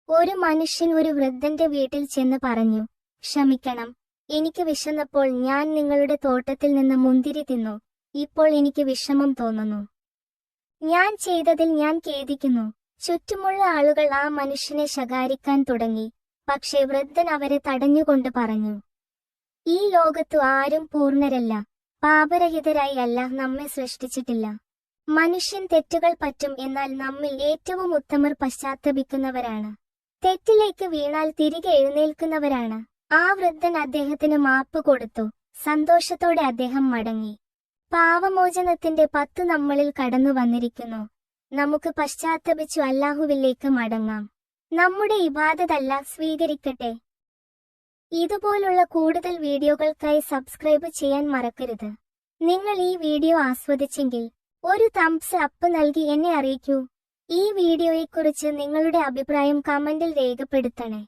ഒരു മനുഷ്യൻ ഒരു വൃദ്ധന്റെ വീട്ടിൽ ചെന്ന് പറഞ്ഞു, ക്ഷമിക്കണം, എനിക്ക് വിശന്നപ്പോൾ ഞാൻ നിങ്ങളുടെ തോട്ടത്തിൽ നിന്ന് മുന്തിരി തിന്നു. ഇപ്പോൾ എനിക്ക് വിഷമം തോന്നുന്നു. ഞാൻ ചെയ്തതിൽ ഞാൻ ഖേദിക്കുന്നു. ചുറ്റുമുള്ള ആളുകൾ ആ മനുഷ്യനെ ശകാരിക്കാൻ തുടങ്ങി. പക്ഷേ വൃദ്ധൻ അവരെ തടഞ്ഞുകൊണ്ട് പറഞ്ഞു, ഈ ലോകത്തു ആരും പൂർണ്ണരല്ല. പാപരഹിതരായി അല്ലാഹ് നമ്മെ സൃഷ്ടിച്ചിട്ടില്ല. മനുഷ്യൻ തെറ്റുകൾ പറ്റും, എന്നാൽ നമ്മിൽ ഏറ്റവും ഉത്തമർ പശ്ചാത്തപിക്കുന്നവരാണ്. തെറ്റിലേക്ക് വീണാൽ തിരികെ എഴുന്നേൽക്കുന്നവരാണ്. ആ വൃദ്ധൻ അദ്ദേഹത്തിന് മാപ്പ് കൊടുത്തു. സന്തോഷത്തോടെ അദ്ദേഹം മടങ്ങി. പാവമോചനത്തിന്റെ 10 നമ്മളിൽ കടന്നു വന്നിരിക്കുന്നു. നമുക്ക് പശ്ചാത്തപിച്ചു അല്ലാഹുവിലേക്ക് മടങ്ങാം. നമ്മുടെ ഇബാദത്ത് അല്ലാഹ് സ്വീകരിക്കട്ടെ. ഇതുപോലുള്ള കൂടുതൽ വീഡിയോകൾക്കായി സബ്സ്ക്രൈബ് ചെയ്യാൻ മറക്കരുത്. നിങ്ങൾ ഈ വീഡിയോ ആസ്വദിച്ചെങ്കിൽ ഒരു തംബ്സ് അപ്പ് നൽകി എന്നെ അറിയിക്കൂ. ഈ വീഡിയോയെക്കുറിച്ച് നിങ്ങളുടെ അഭിപ്രായം കമന്റിൽ രേഖപ്പെടുത്തണേ.